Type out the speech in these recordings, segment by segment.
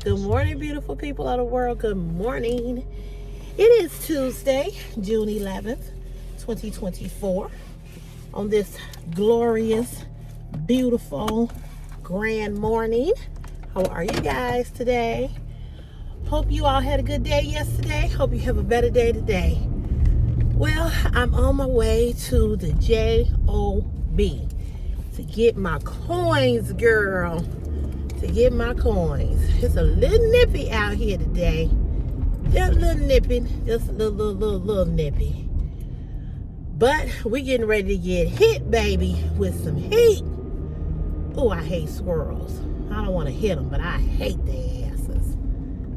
Good morning, beautiful people of the world. Good morning. It is Tuesday, June 11th, 2024. On this glorious, beautiful, grand morning. How are you guys today? Hope you all had a good day yesterday. Hope you have a better day today. Well, I'm on my way to the J.O.B. to get my coins, girl. To get my coins. It's a little nippy out here today. Just a little nippy. Just a little nippy. But we getting ready to get hit, baby, with some heat. Oh, I hate squirrels. I don't want to hit them, but I hate their asses.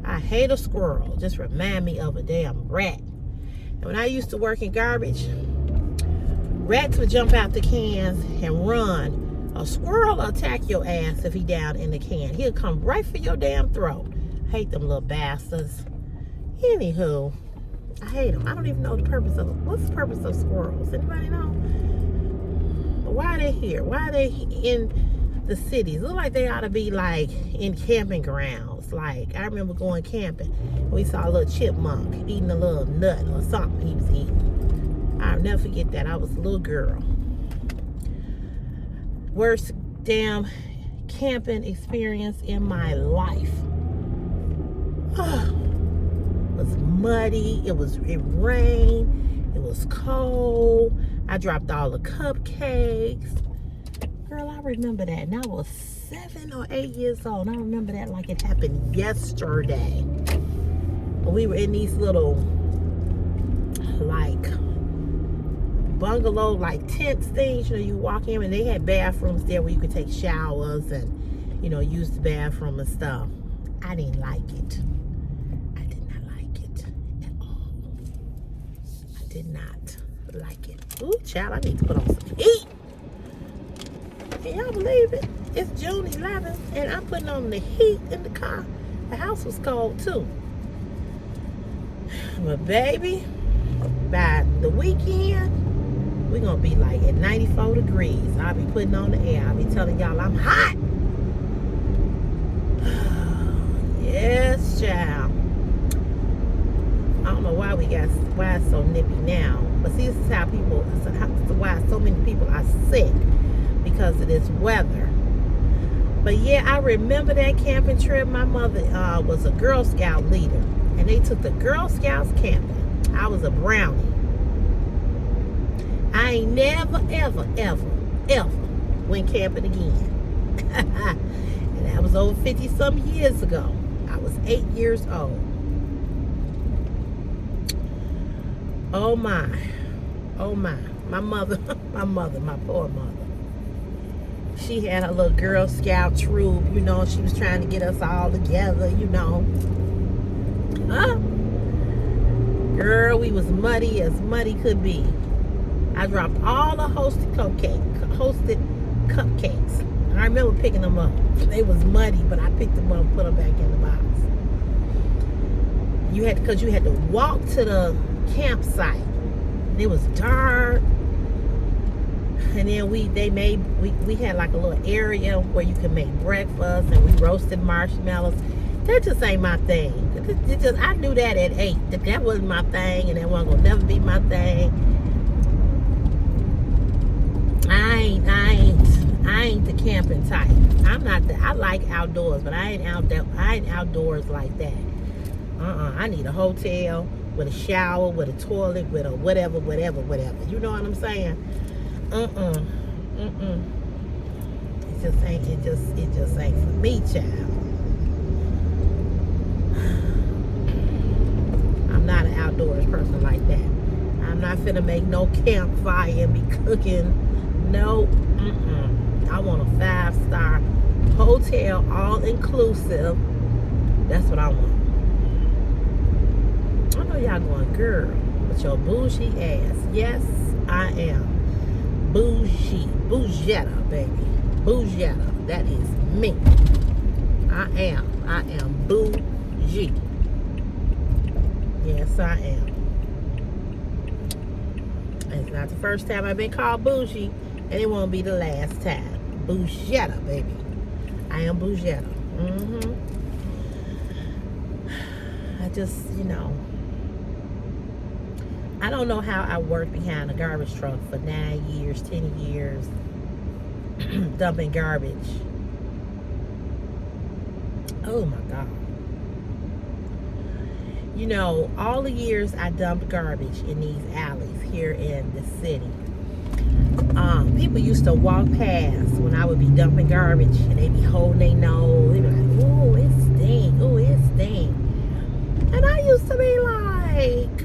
I hate a squirrel. Just remind me of a damn rat. And when I used to work in garbage, rats would jump out the cans and run. A squirrel will attack your ass if he down in the can. He'll come right for your damn throat. I hate them little bastards. Anywho, I hate them. I don't even know the purpose of them. What's the purpose of squirrels? Anybody know? Why are they here? Why are they in the cities? Look like they ought to be like in camping grounds. Like, I remember going camping. We saw a little chipmunk eating a little nut or something he was eating. I'll never forget that. I was a little girl. Worst damn camping experience in my life. It was muddy. It rained. It was cold. I dropped all the cupcakes. Girl, I remember that. And I was 7 or 8 years old. I remember that like it happened yesterday. We were in these little, like, bungalow, like tents things, you know, you walk in and they had bathrooms there where you could take showers and, you know, use the bathroom and stuff. I didn't like it. I did not like it at all. I did not like it. Ooh, child, I need to put on some heat. Can y'all believe it? It's June 11th and I'm putting on the heat in the car. The house was cold too. But baby, by the weekend, we're going to be like at 94 degrees. I'll be putting on the air. I'll be telling y'all I'm hot. Yes, child. I don't know why it's so nippy now. But see, this is why so many people are sick. Because of this weather. But yeah, I remember that camping trip. My mother was a Girl Scout leader. And they took the Girl Scouts camping. I was a brownie. I ain't never, ever went camping again. And that was over 50-some years ago. I was 8 years old. Oh my. My mother, my poor mother. She had her little Girl Scout troop, you know, she was trying to get us all together, you know. Huh? Girl, we was muddy as muddy could be. I dropped all the hosted cupcakes. I remember picking them up. They was muddy, but I picked them up and put them back in the box. Because you had to walk to the campsite. It was dark. And then we had like a little area where you could make breakfast and we roasted marshmallows. That just ain't my thing. I knew that at 8. That wasn't my thing and that wasn't gonna never be my thing. I ain't the camping type. I like outdoors, but I ain't outdoors like that. I need a hotel with a shower, with a toilet, with a whatever. You know what I'm saying? It just ain't for me, child. I'm not an outdoors person like that. I'm not finna make no campfire and be cooking. No, I want a 5-star hotel, all inclusive. That's what I want. I know y'all going, girl, with your bougie ass. Yes, I am. Bougetta, baby. Bougetta. That is me. I am bougie. Yes, I am. It's not the first time I've been called bougie, and it won't be the last time. Bougetta, baby. I am Bougetta. just, I don't know how I worked behind a garbage truck for 9 years, 10 years, dumping garbage. Oh my God. All the years I dumped garbage in these alleys here in the city. People used to walk past when I would be dumping garbage, and they'd be holding their nose. They'd be like, "Oh, it stink. Oh, it stink." And I used to be like,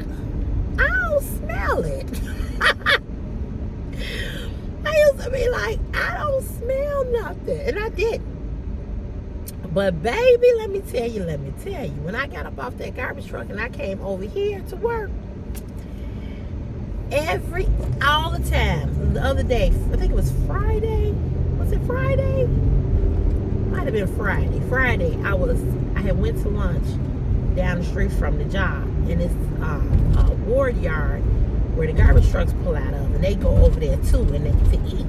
"I don't smell it." I used to be like, "I don't smell nothing," and I didn't. But baby, let me tell you, when I got up off that garbage truck and I came over here to work, all the time, the other day, I think it was Friday. Was it Friday? Might have been Friday. Friday, I had went to lunch down the street from the job, and it's a ward yard where the garbage trucks pull out of, and they go over there too, and to eat.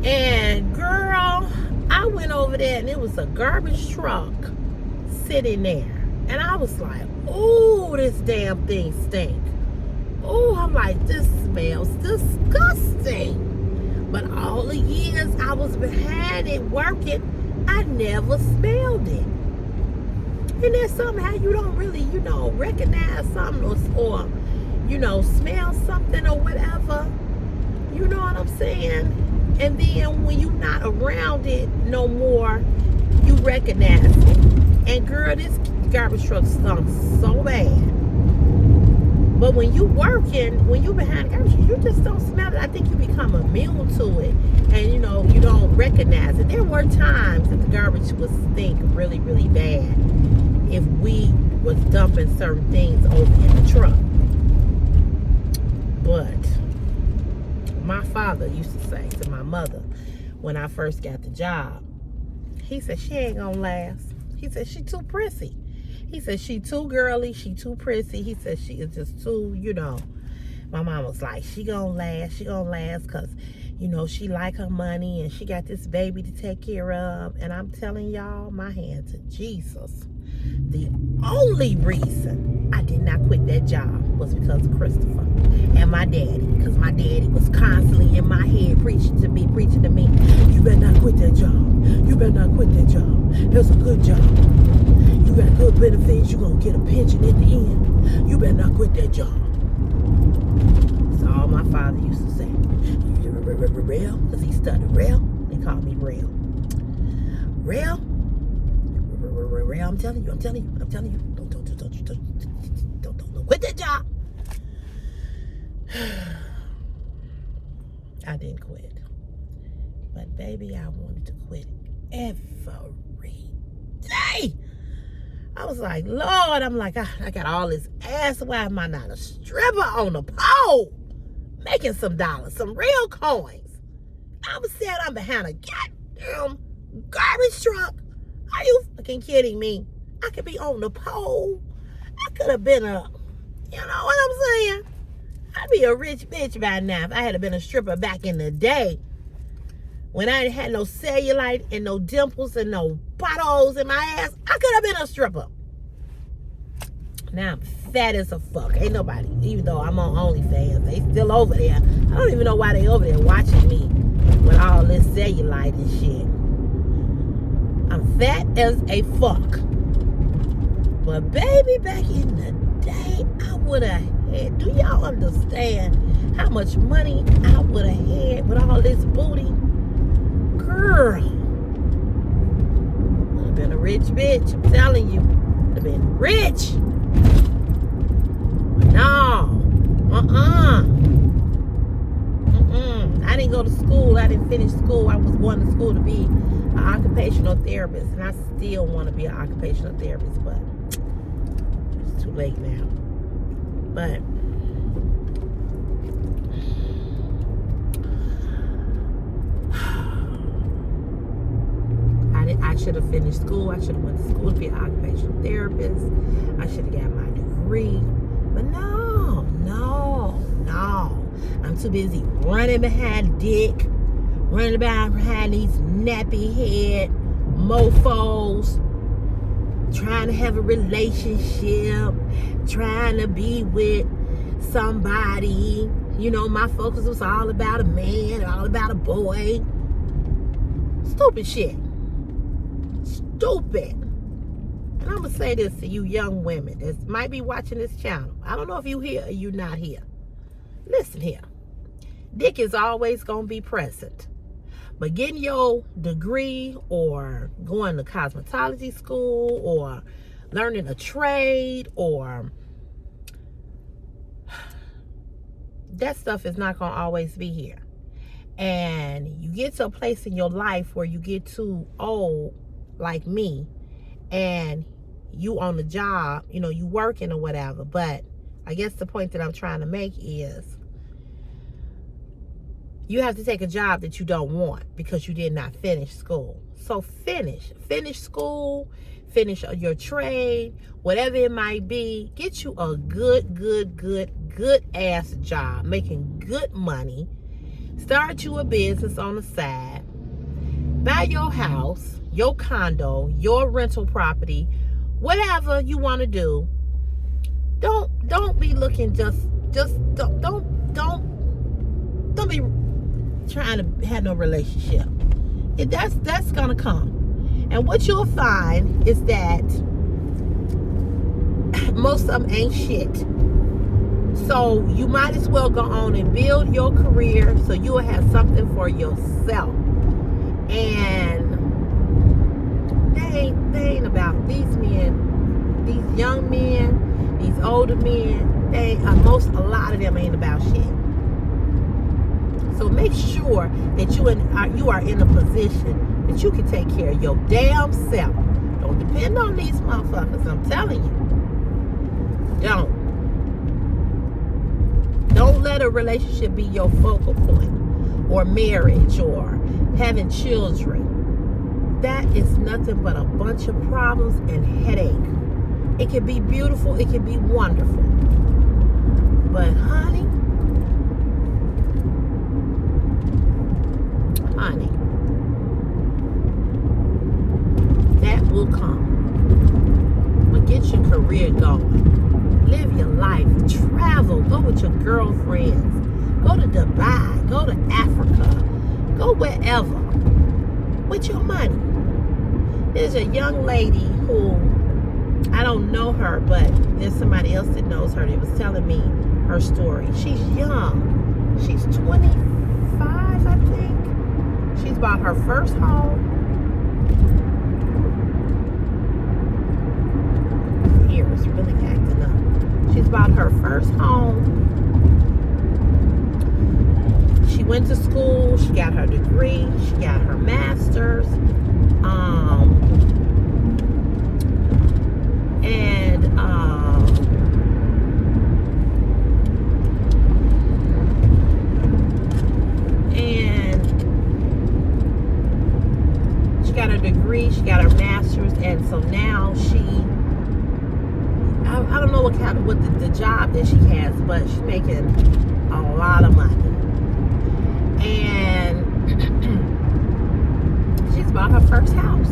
And girl, I went over there, and it was a garbage truck sitting there, and I was like, "Oh, this damn thing stink." Oh, I'm like, this smells disgusting. But all the years I was behind it working, I never smelled it. And then somehow you don't really, recognize something or smell something or whatever. You know what I'm saying? And then when you're not around it no more, you recognize it. And girl, this garbage truck stunk so bad. But when you working, when you behind the garbage, you just don't smell it. I think you become immune to it, and you don't recognize it. There were times that the garbage would stink really, really bad if we was dumping certain things over in the truck. But my father used to say to my mother when I first got the job, he said, "She ain't gonna last." He said, "She too prissy." He said, "She too girly, she too prissy." He said, "She is just too, My mom was like, she gonna last because, she like her money and she got this baby to take care of." And I'm telling y'all, my hand to Jesus, the only reason I did not quit that job was because of Christopher and my daddy. Because my daddy was constantly in my head preaching to me, "You better not quit that job. You better not quit that job. That's a good job. You got good benefits. You're going to get a pension at the end. You better not quit that job." That's all my father used to say. "Real?" Because he studied real. They called me real. Real? Real, I'm telling you. Don't quit that job. I didn't quit. But baby, I wanted to quit every day. I was like, Lord, I'm like, I got all this ass. Why am I not a stripper on the pole? Making some dollars, some real coins. I'm saying I'm behind a goddamn garbage truck. Are you fucking kidding me? I could be on the pole. I could have been you know what I'm saying? I'd be a rich bitch by now if I had been a stripper back in the day. When I ain't had no cellulite and no dimples and no buttholes in my ass, I could have been a stripper. Now I'm fat as a fuck. Ain't nobody, even though I'm on OnlyFans, they still over there. I don't even know why they over there watching me with all this cellulite and shit. I'm fat as a fuck. But baby, back in the day, I would have had, do y'all understand how much money I would have had with all this booty? Girl, would have been a rich bitch, I'm telling you. Would have been rich. No. I didn't go to school. I didn't finish school. I was going to school to be an occupational therapist, and I still want to be an occupational therapist, but it's too late now. But I should have finished school. I should have went to school to be an occupational therapist. I should have got my degree. But no. I'm too busy running behind Dick, running behind these nappy head mofos, trying to have a relationship, trying to be with somebody. You know, my focus was all about a man, all about a boy. Stupid shit. Stupid. And I'm going to say this to you young women that might be watching this channel. I don't know if you here or you not here. Listen here. Dick is always going to be present. But getting your degree or going to cosmetology school or learning a trade or that stuff is not going to always be here. And you get to a place in your life where you get too old, like me, and you on the job, you know, you working or whatever. But I guess the point that I'm trying to make is you have to take a job that you don't want because you did not finish school. So finish school, finish your trade, whatever it might be. Get you a good ass job, making good money. Start you a business on the side. Buy your house, your condo, your rental property, whatever you want to do. Don't be looking don't be trying to have no relationship. That's gonna come. And what you'll find is that most of them ain't shit. So you might as well go on and build your career so you'll have something for yourself. And they ain't about these men, these young men, these older men. A lot of them ain't about shit. So make sure that you are in a position that you can take care of your damn self. Don't depend on these motherfuckers. I'm telling you. Don't let a relationship be your focal point, or marriage, or having children. That is nothing but a bunch of problems and headache. It can be beautiful, it can be wonderful. But honey, that will come. But get your career going. Live your life. Travel. Go with your girlfriends. Go to Dubai. Go to Africa. Go wherever. With your money. There's a young lady who, I don't know her, but there's somebody else that knows her that was telling me her story. She's young. She's 25, I think. She's bought her first home. Here is really acting up. She's bought her first home. She went to school. She got her degree. She got her master's. She got her degree, she got her master's, and so now I don't know what the job that she has, but she's making a lot of money. And she's bought her first house.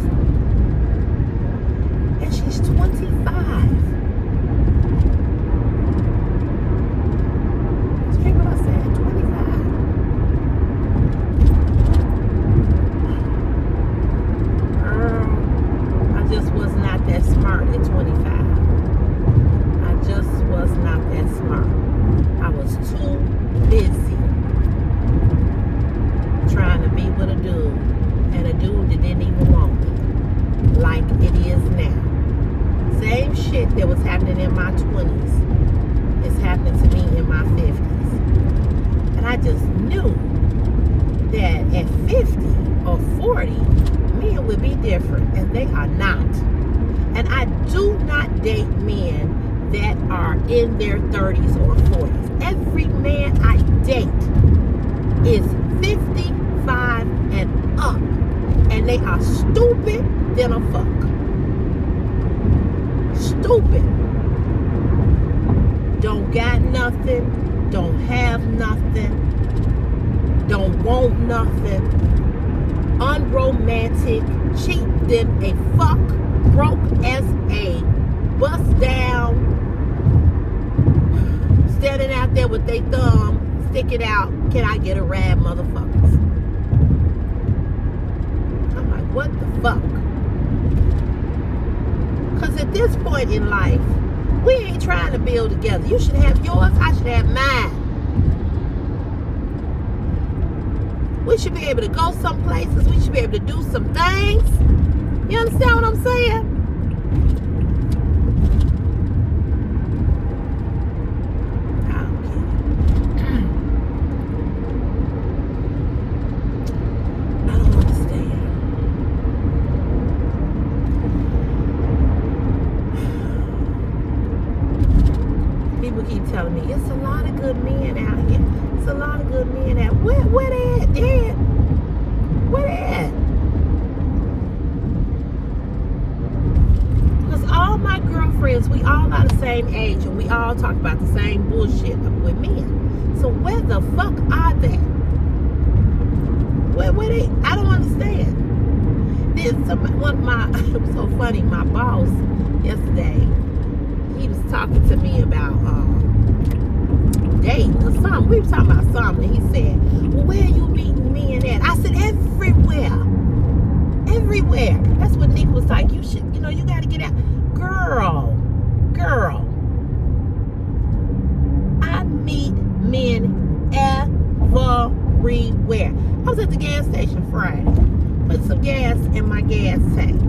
And she's 25. Did you hear what I said? 25. I just was not that smart at 25. I just was not that smart. I was too busy trying to be with a dude, and a dude that didn't even want me like it is now. Same shit that was happening in my 20s is happening to me in my 50s. And I just knew that at 50 or 40, men would be different, and they are not. And I do not date men that are in their 30s or 40s. Every man I date is 55 and up, and they are stupid than a fuck. Stupid. Don't got nothing, don't have nothing, don't want nothing, unromantic, cheap than a fuck, broke as a their thumb, stick it out. Can I get a ride, motherfuckers? I'm like, what the fuck? Because at this point in life, we ain't trying to build together. You should have yours, I should have mine. We should be able to go some places. We should be able to do some things. You understand what I'm saying? I don't understand. People keep telling me, it's a lot of good men out here. It's a lot of good men out. Where they at, Dad? Where they at? Because all my girlfriends, we all are the same age, and we all talk about the same bullshit with men. So where the fuck are they? Where they? I don't understand. Then it was so funny, my boss yesterday, he was talking to me about dating or something. We were talking about something, and he said, well, where are you meeting men at? I said, everywhere. Everywhere. That's what Nick was like. You should, you got to get out. Girl. I meet men everywhere. I was at the gas station Friday. Put some gas in my gas tank.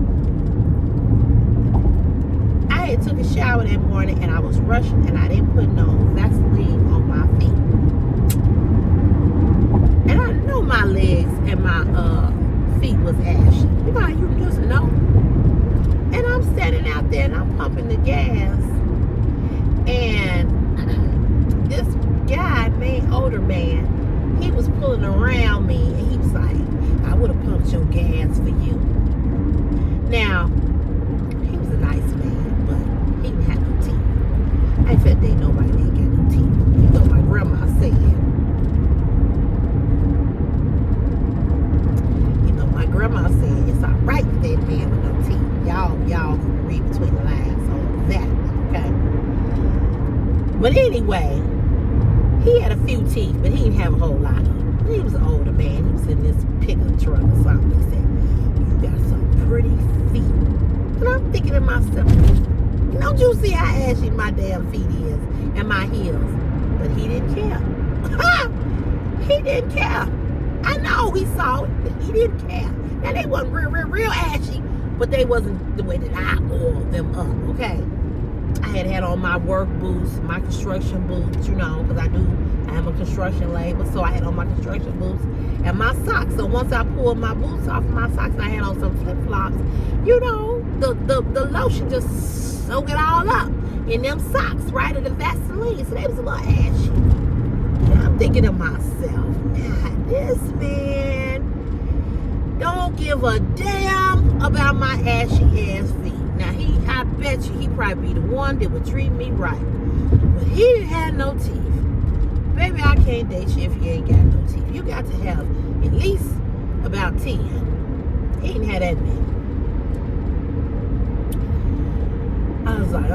I had took a shower that morning and I was rushing and I didn't put no Vaseline on my feet. And I know my legs and my feet was ashy. You know how you just know? And I'm standing out there and I'm pumping the gas. And this guy, older man, he was pulling around me and he was like, I would have pumped your gas for you. Now, he was a nice man, but he didn't have no teeth. I felt that nobody ain't got no teeth. You know my grandma said. My grandma said it's all right with that man with no teeth. Y'all can read between the lines on that one, okay? But anyway, he had a few teeth, but he didn't have a whole lot of them. He was an older man. He was in this pickup truck or something. He said, you got some pretty feet. And I'm thinking to myself, don't you see how ashy my damn feet is and my heels? But he didn't care. He didn't care. I know he saw it, but he didn't care. Now they wasn't real ashy, but they wasn't the way that I oiled them up, okay? I had on my work boots, my construction boots, because I am a construction labor, so I had on my construction boots and my socks. So once I pulled my boots off of my socks and I had on some flip-flops, the lotion just soaked it all up in them socks, right? And the Vaseline, so they was a little ashy. And I'm thinking to myself, this man don't give a damn about my ashy ass feet. Now I bet you he probably be the one that would treat me right. But he didn't have no teeth. Baby, I can't date you if you ain't got no teeth. You got to have at least about 10. He didn't have that many. I was like,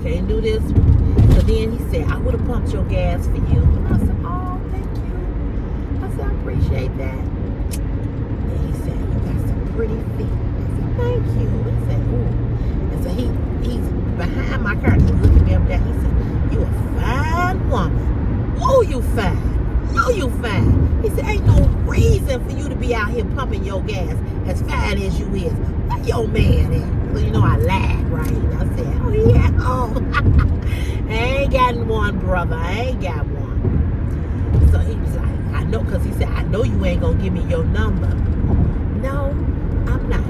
can't do this. So then he said, I would have pumped your gas for you. And I said, oh, thank you. I said, I appreciate that. And he said, you got some pretty feet. I said, thank you. He said, ooh. And so he's behind my car. He's looking me up there. He said, you a fine woman. Oh, you fine. No, you fine. He said, ain't no reason for you to be out here pumping your gas as fine as you is. Where your man at? So I laughed, right? And I said, oh, yeah. Oh. I ain't got one, brother. I ain't got one. So he was like, I know, because he said, I know you ain't going to give me your number. No, I'm not.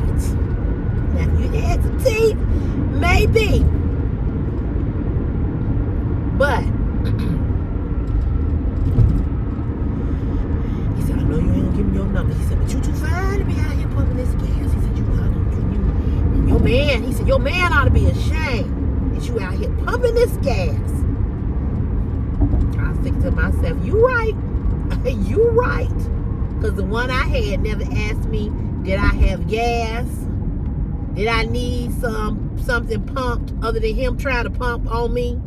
Now, if you had some teeth, maybe. But he said, I know you ain't going to give me your number. He said, but you too fine to be out here pumping this gas. He said, your man, he said, your man ought to be ashamed that you out here pumping this gas. I was thinking to myself, you right. You right. Because the one I had never asked me, did I have gas? Did I need something pumped other than him trying to pump on me?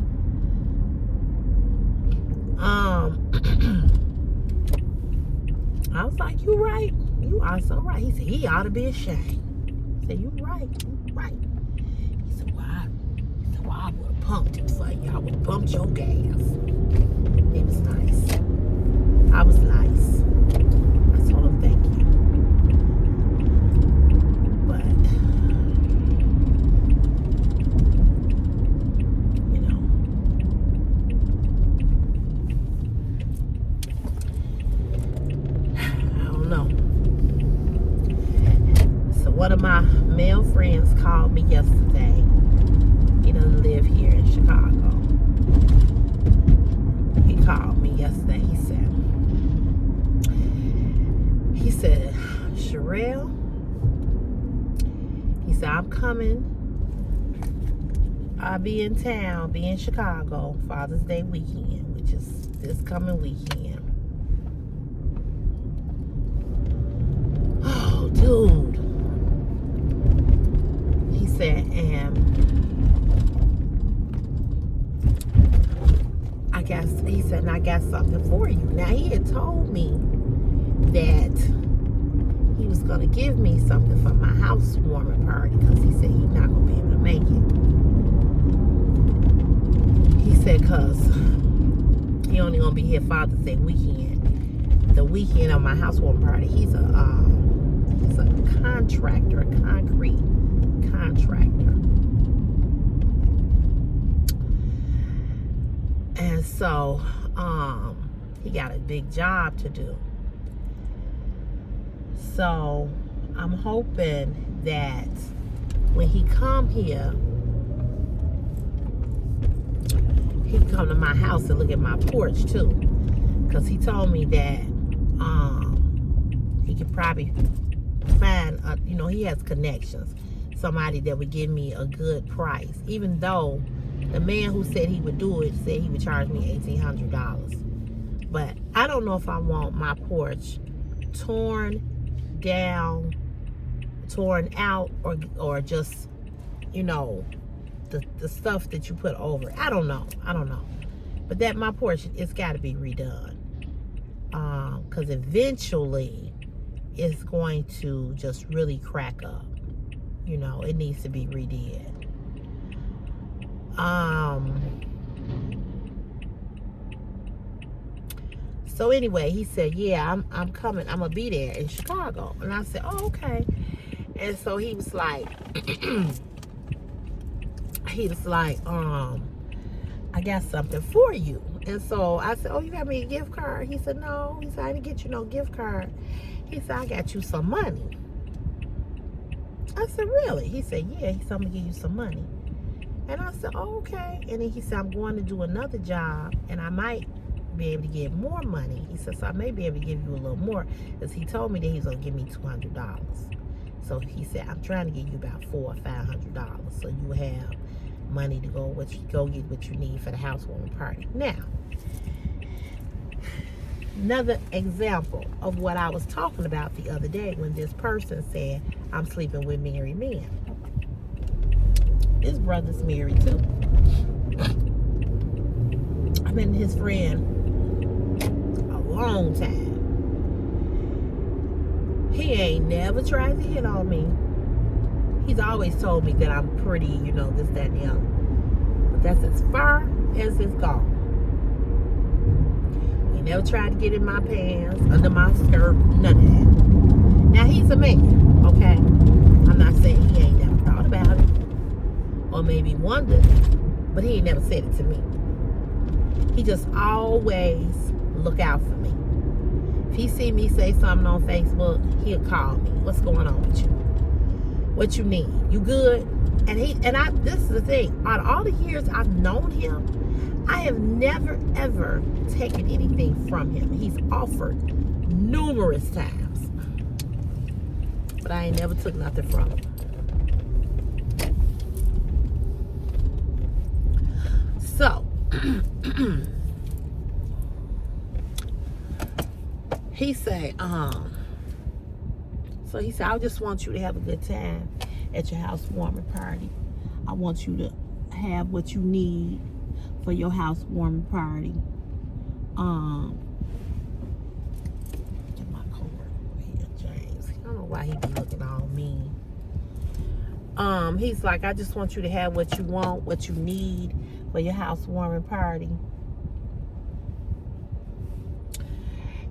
I was like, you right. You are so right. He said, he ought to be ashamed. I said, you right. You right. He said, well, I would have pumped it for you. I would have pumped your gas. It was nice. I was nice. I told him thank you. But, you know, I don't know. So one of my male friends called me yesterday. He doesn't live here in Chicago. He called me yesterday. He said, Sherelle, he said, I'm coming. I'll be in town, be in Chicago Father's Day weekend, which is this coming weekend. Oh, dude. He said, and I got something for you. Now, he had told me that he was going to give me something for my housewarming party because he said he's not going to be able to make it. He said because he only going to be here Father's Day weekend. The weekend of my housewarming party, he's a contractor, a concrete contractor. And so he got a big job to do. So I'm hoping that when he come here, he can come to my house and look at my porch too. Because he told me that he could probably find, he has connections. Somebody that would give me a good price. Even though the man who said he would do it said he would charge me $1,800. But I don't know if I want my porch torn down, torn out, or just, the stuff that you put over. I don't know. But that my porch, it's got to be redone. Because eventually it's going to just really crack up. It needs to be redid. So anyway, he said, yeah, I'm coming. I'm going to be there in Chicago. And I said, oh, okay. And so he was like, I got something for you. And so I said, oh, you got me a gift card? He said, no. He said, I didn't get you no gift card. He said, I got you some money. I said, really? He said, yeah. He said, I'm going to give you some money. And I said, oh, okay. And then he said, I'm going to do another job, and I might be able to get more money. He said, so I may be able to give you a little more, because he told me that he's going to give me $200. So he said, I'm trying to give you about $400 or $500, so you have money to go get what you need for the housewarming party. Now, another example of what I was talking about the other day when this person said, I'm sleeping with married men. His brother's married too. I've been his friend a long time. He ain't never tried to hit on me. He's always told me that I'm pretty, this, that, and the other. But that's as far as it's gone. He never tried to get in my pants, under my skirt, none of that. Now, he's a man, okay? I'm not saying he ain't never thought about it. Or maybe wondered. But he ain't never said it to me. He just always look out for me. If he see me say something on Facebook, he'll call me. What's going on with you? What you need? You good? And this is the thing. Out of all the years I've known him, I have never ever taken anything from him. He's offered numerous times, but I ain't never took nothing from him. So he said, I just want you to have a good time at your housewarming party. I want you to have what you need for your housewarming party. Get my coworker over here, James. I don't know why he be looking all mean. He's like, I just want you to have what you want, what you need for your housewarming party.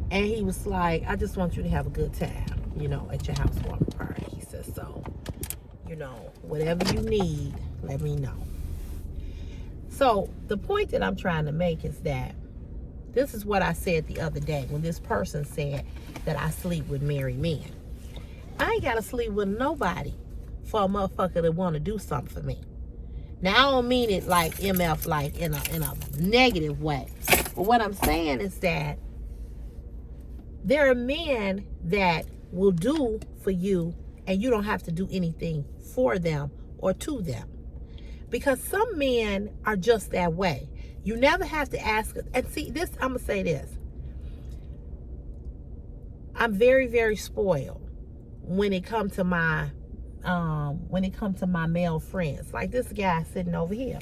And he was like, I just want you to have a good time, you know, at your housewarming party. He says, so, you know, whatever you need, let me know. So the point that I'm trying to make is that this is what I said the other day when this person said that I sleep with married men. I ain't got to sleep with nobody for a motherfucker that want to do something for me. Now, I don't mean it like MF, like in a negative way. But what I'm saying is that there are men that will do for you and you don't have to do anything for them or to them. Because some men are just that way. You never have to ask. And see, this, I'm going to say this. I'm very, very spoiled when it comes to my male friends. Like this guy sitting over here.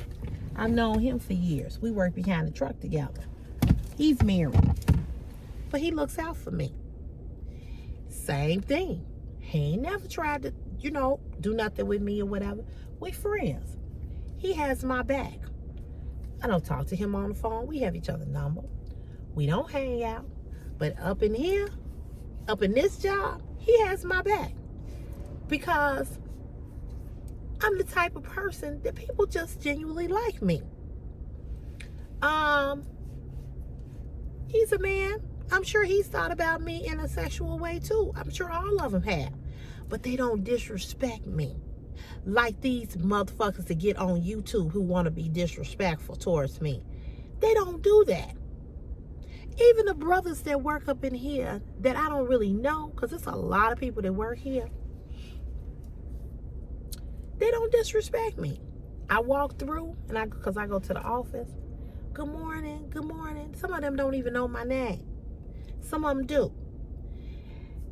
I've known him for years. We work behind the truck together. He's married. But he looks out for me. Same thing. He ain't never tried to, you know, do nothing with me or whatever. We friends. He has my back. I don't talk to him on the phone. We have each other's number. We don't hang out. But up in here, up in this job, he has my back. Because I'm the type of person that people just genuinely like me. He's a man. I'm sure he's thought about me in a sexual way too. I'm sure all of them have. But they don't disrespect me. Like these motherfuckers that get on YouTube who want to be disrespectful towards me. They don't do that. Even the brothers that work up in here that I don't really know, because there's a lot of people that work here, they don't disrespect me. I walk through, and because I go to the office, good morning, good morning. Some of them don't even know my name. Some of them do.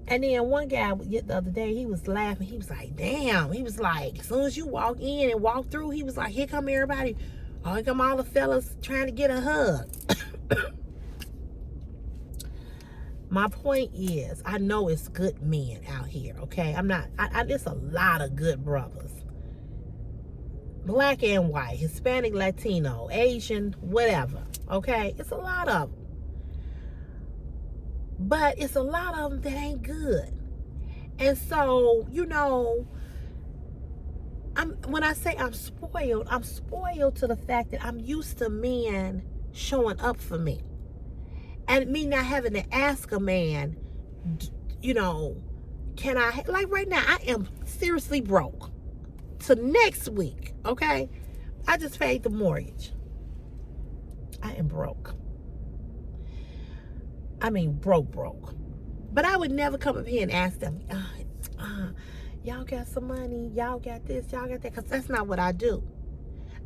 And then one guy the other day, he was laughing. He was like, damn. He was like, as soon as you walk in and walk through, he was like, here come everybody. Oh, here come all the fellas trying to get a hug. My point is, I know it's good men out here, okay? There's a lot of good brothers. Black and white, Hispanic, Latino, Asian, whatever, okay? It's a lot of them. But it's a lot of them that ain't good. And so, you know, when I say I'm spoiled to the fact that I'm used to men showing up for me. And me not having to ask a man, you know, can I, like right now, I am seriously broke. So next week, okay, I just paid the mortgage. I am broke. I mean, broke. But I would never come up here and ask them, y'all got some money, y'all got this, y'all got that, because that's not what I do.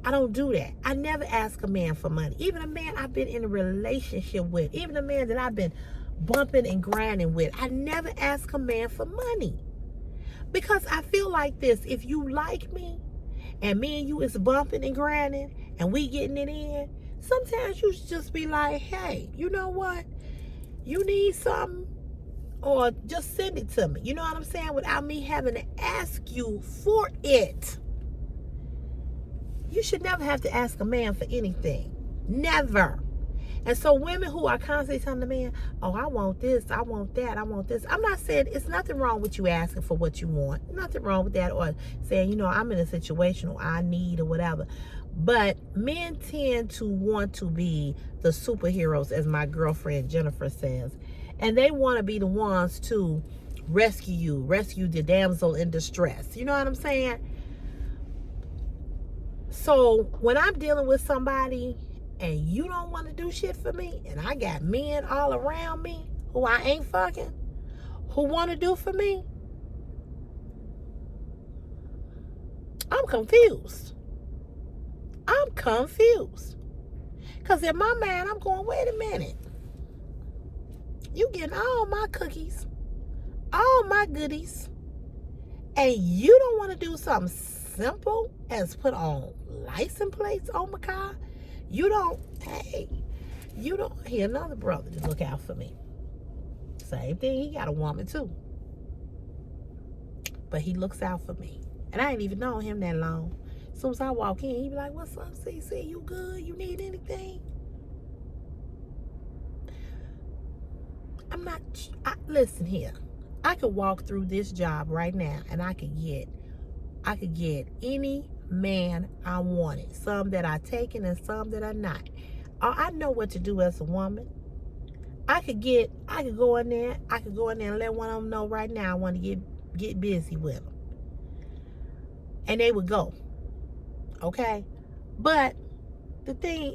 I don't do that. I never ask a man for money. Even a man I've been in a relationship with, even a man that I've been bumping and grinding with, I never ask a man for money. Because I feel like this, if you like me, and me and you is bumping and grinding, and we getting it in, sometimes you should just be like, hey, you know what? You need something? Or just send it to me. You know what I'm saying? Without me having to ask you for it. You should never have to ask a man for anything. Never. And so women who are constantly telling the man, oh, I want this, I want that, I want this. I'm not saying it's nothing wrong with you asking for what you want. Nothing wrong with that. Or saying, you know, I'm in a situation or I need or whatever. But men tend to want to be the superheroes, as my girlfriend Jennifer says. And they want to be the ones to rescue the damsel in distress. You know what I'm saying? So when I'm dealing with somebody and you don't want to do shit for me, and I got men all around me who I ain't fucking, who want to do for me, I'm confused. I'm confused. Because in my mind, I'm going, wait a minute. You getting all my cookies, all my goodies, and you don't want to do something simple as put on license plates on my car? You don't, hey, You don't hear another brother to look out for me. Same thing, he got a woman too. But he looks out for me. And I ain't even known him that long. As soon as I walk in, he be like, what's up, CC? You good? You need anything? Listen here. I could walk through this job right now and I could get any man I wanted. Some that I taken and some that are not. I know what to do as a woman. I could go in there and let one of them know right now I want to get busy with them. And they would go. Okay? But the thing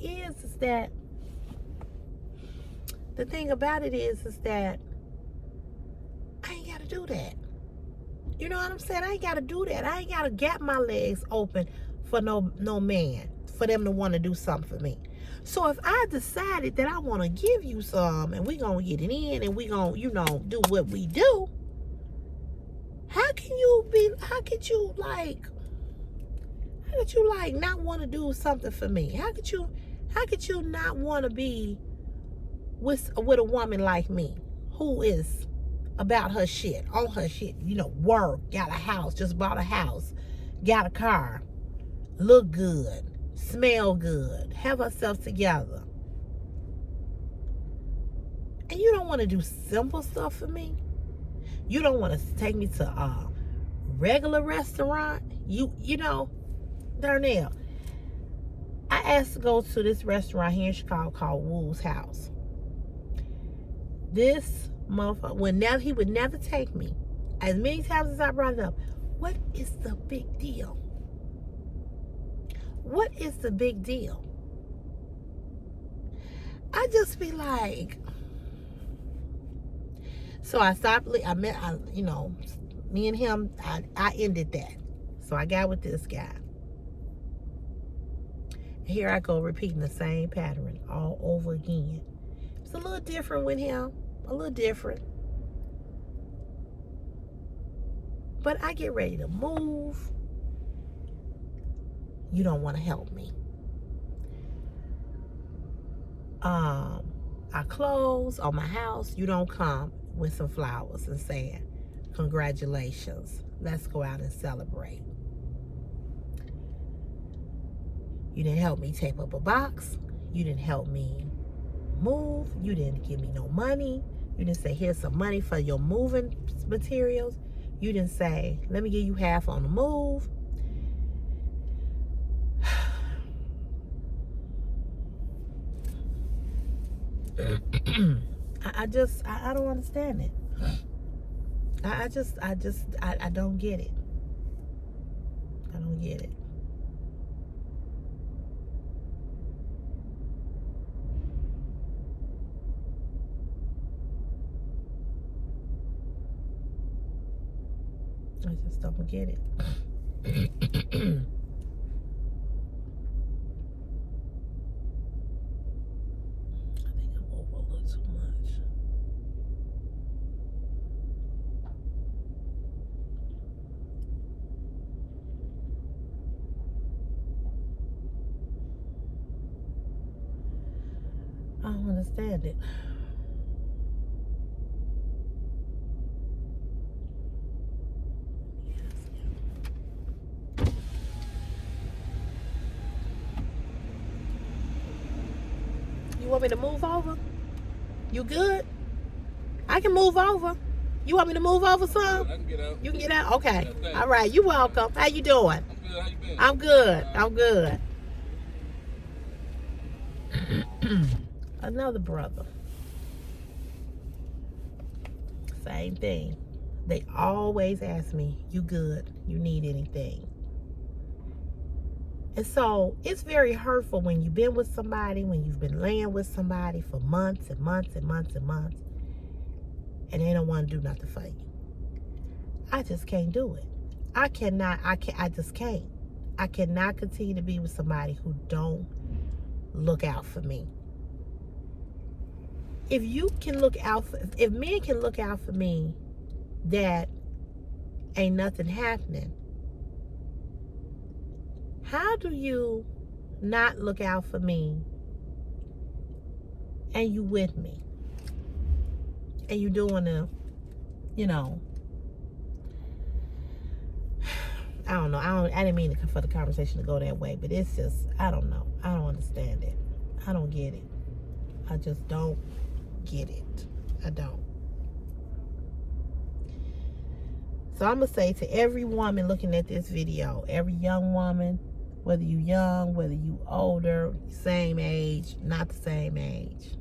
about it is that I ain't got to do that. You know what I'm saying? I ain't got to do that. I ain't got to gap my legs open for no man, for them to want to do something for me. So if I decided that I want to give you some and we going to get it in and we going to, do what we do, how could you not want to do something for me? How could you not want to be with a woman like me who is about her shit, on her shit, work, got a house, just bought a house, got a car, look good, smell good, have herself together. And you don't want to do simple stuff for me? You don't want to take me to a regular restaurant? Darnell, I asked to go to this restaurant here in Chicago called Woo's House. This motherfucker, he would never take me. As many times as I brought it up, what is the big deal? What is the big deal? I just be like, so I stopped, me and him, I ended that. So I got with this guy. Here I go repeating the same pattern all over again. It's a little different with him. A little different. But I get ready to move. You don't want to help me. I close on my house. You don't come with some flowers and saying, congratulations. Let's go out and celebrate. You didn't help me tape up a box. You didn't help me move. You didn't give me no money. You didn't say, here's some money for your moving materials. You didn't say, let me give you half on the move. I don't understand it. I don't get it. I don't get it. I just don't get it. I think I'm over a little too much. I don't understand it. You want me to move over? You good? I can move over. You want me to move over some? I can get out. You can get out? Okay. All right. You're welcome. How you doing? I'm good. How you been? I'm good. I'm good. Another brother. Same thing. They always ask me, you good? You need anything? And so it's very hurtful when you've been with somebody, when you've been laying with somebody for months and months and months and months, and they don't want to do nothing for you. I just can't do it. I just can't. I cannot continue to be with somebody who don't look out for me. If men can look out for me, that ain't nothing happening. How do you not look out for me and you with me. And you doing the, you know, I don't know. I didn't mean for the conversation to go that way, but it's just, I don't know. I don't understand it. I don't get it. I just don't get it. I don't. So I'm going to say to every woman looking at this video, every young woman, whether you young, whether you older, same age, not the same age.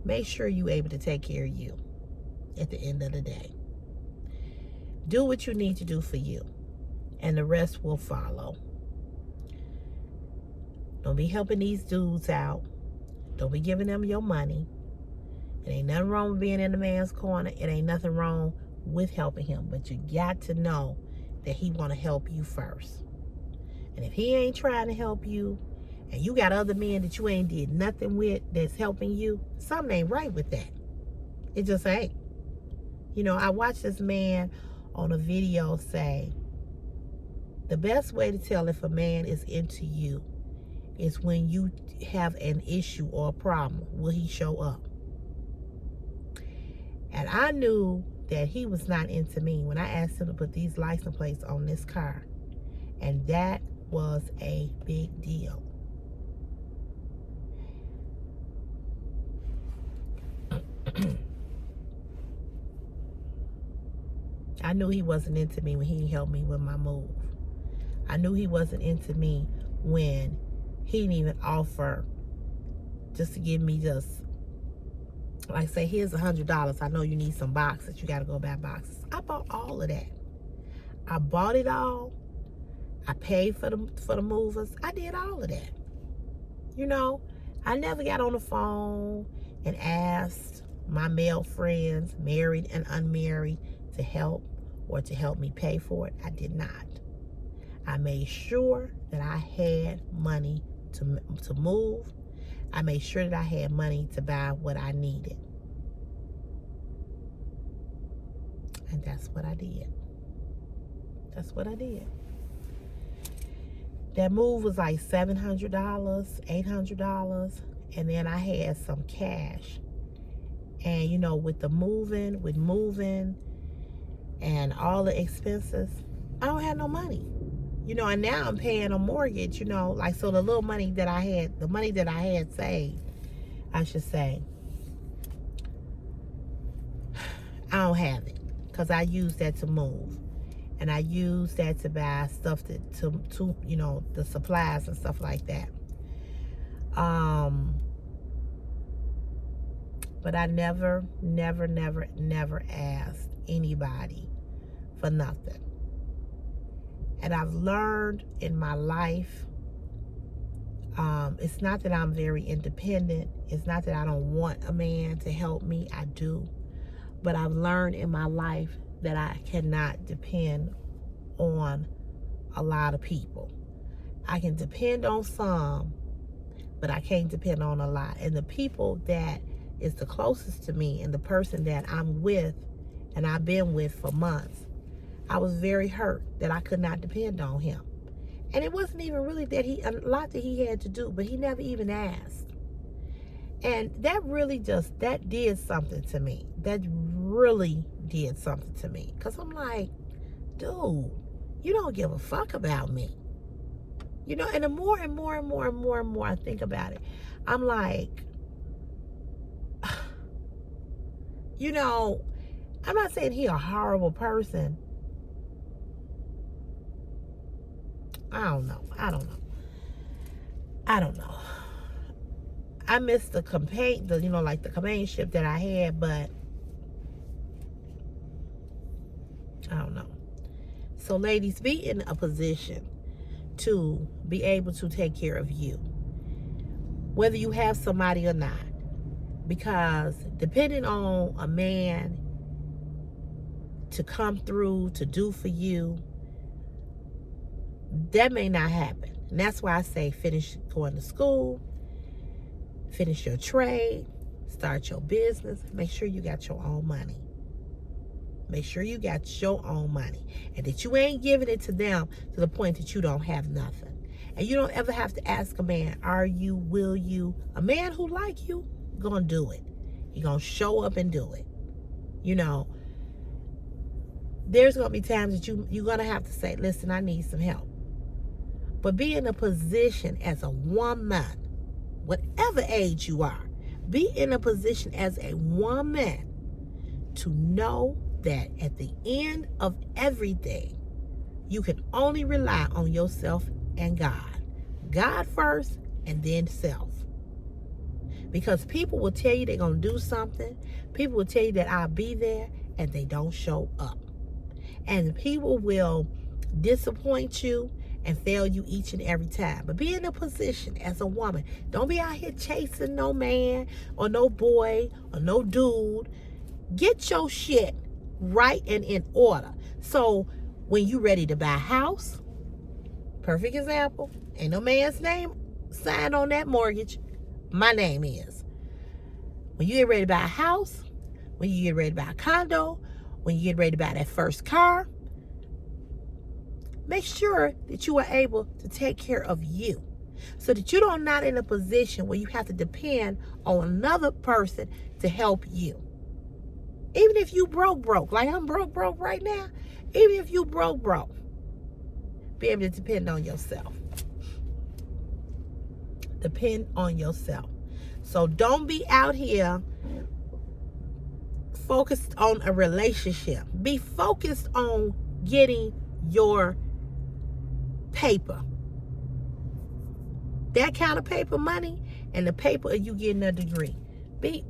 Make sure you're able to take care of you at the end of the day. Do what you need to do for you, and the rest will follow. Don't be helping these dudes out. Don't be giving them your money. It ain't nothing wrong with being in the man's corner. It ain't nothing wrong with helping him. But you got to know that he want to help you first. And if he ain't trying to help you, and you got other men that you ain't did nothing with that's helping you, something ain't right with that. It just ain't. You know, I watched this man on a video say, the best way to tell if a man is into you is when you have an issue or a problem. Will he show up? And I knew that he was not into me when I asked him to put these license plates on this car. And that was a big deal. I knew he wasn't into me when he helped me with my move. I knew he wasn't into me when he didn't even offer just to give me just, like, say, here's $100. I know you need some boxes. You got to go buy boxes. I bought all of that. I bought it all. I paid for the movers. I did all of that. You know, I never got on the phone and asked my male friends, married and unmarried, to help or to help me pay for it. I did not. I made sure that I had money to move. I made sure that I had money to buy what I needed. And that's what I did. That's what I did. That move was like $700, $800. And then I had some cash. And, you know, with moving and all the expenses, I don't have no money. You know, and now I'm paying a mortgage, you know, like, so the little money that I had, the money that I had saved, I should say, I don't have it, because I used that to move. And I used that to buy stuff to you know, the supplies and stuff like that. But I never asked anybody for nothing. And I've learned in my life, it's not that I'm very independent. It's not that I don't want a man to help me. I do. But I've learned in my life that I cannot depend on a lot of people. I can depend on some, but I can't depend on a lot. And the people that is the closest to me and the person that I'm with and I've been with for months, I was very hurt that I could not depend on him. And it wasn't even really that a lot that he had to do, but he never even asked. And that really that did something to me. That really did something to me. Because I'm like, dude, you don't give a fuck about me. You know, and the more and more and more and more and more I think about it, I'm like, you know, I'm not saying he's a horrible person. I don't know. I missed the companionship that I had, but I don't know. So ladies, be in a position to be able to take care of you, whether you have somebody or not. Because depending on a man to come through to do for you, that may not happen. And that's why I say finish going to school, finish your trade, start your business, make sure you got your own money. Make sure you got your own money. And that you ain't giving it to them to the point that you don't have nothing. And you don't ever have to ask a man, are you, will you? A man who like you, gonna do it. He gonna show up and do it. You know, there's gonna be times that you're gonna have to say, listen, I need some help. But be in a position as a woman, whatever age you are, be in a position as a woman to know that at the end of everything, you can only rely on yourself and God. God first and then self. Because people will tell you they're going to do something. People will tell you that I'll be there, and they don't show up. And people will disappoint you and fail you each and every time. But be in a position as a woman. Don't be out here chasing no man or no boy or no dude. Get your shit right and in order. So when you ready to buy a house, perfect example, ain't no man's name signed on that mortgage. My name is. When you get ready to buy a house, when you get ready to buy a condo, when you get ready to buy that first car, make sure that you are able to take care of you so that you are not in a position where you have to depend on another person to help you. Even if you broke, like I'm broke right now, even if you broke, be able to depend on yourself. Depend on yourself. So don't be out here focused on a relationship. Be focused on getting your paper. That kind of paper money and the paper of you getting a degree. Be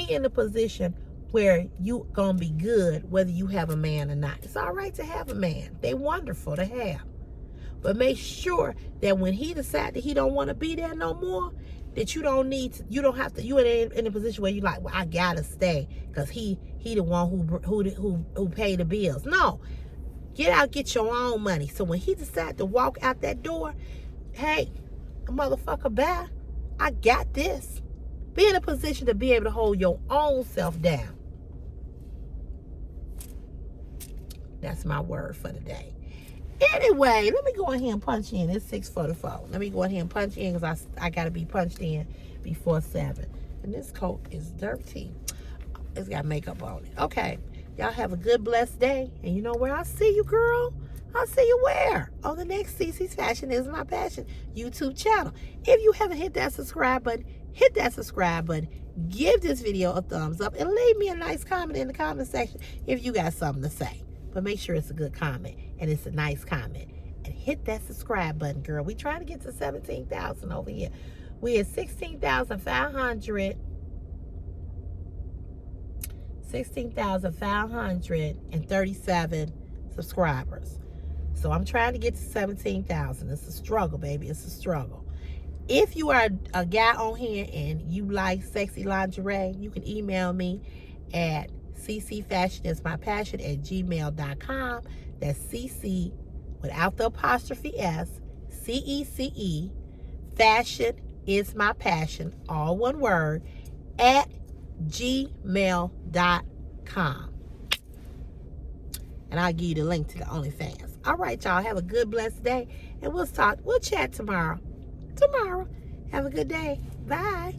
in a position where you gonna be good whether you have a man or not. It's all right to have a man. They're wonderful to have. But make sure that when he decides that he don't want to be there no more, that you don't need to, you don't have to, you ain't in a position where you like, well, I gotta stay because he the one who pay the bills. No. Get out, get your own money. So when he decides to walk out that door, hey, motherfucker, bye. I got this. Be in a position to be able to hold your own self down. That's my word for the day. Anyway, let me go ahead and punch in. It's 6:44. Let me go ahead and punch in because I got to be punched in before 7. And this coat is dirty. It's got makeup on it. Okay. Y'all have a good, blessed day. And you know where I'll see you, girl? I'll see you where? On the next CC's Fashion Is My Passion YouTube channel. If you haven't hit that subscribe button, hit that subscribe button. Give this video a thumbs up. And leave me a nice comment in the comment section if you got something to say. But make sure it's a good comment. And it's a nice comment. And hit that subscribe button, girl. We trying to get to 17,000 over here. We at 16,537 subscribers. So I'm trying to get to 17,000. It's a struggle, baby. It's a struggle. If you are a guy on here and you like sexy lingerie, you can email me at ccfashionismypassion@gmail.com. That's CC without the apostrophe S, CECE, fashion is my passion, all one word, at gmail.com. And I'll give you the link to the OnlyFans. All right, y'all. Have a good, blessed day. And we'll chat tomorrow. Have a good day. Bye.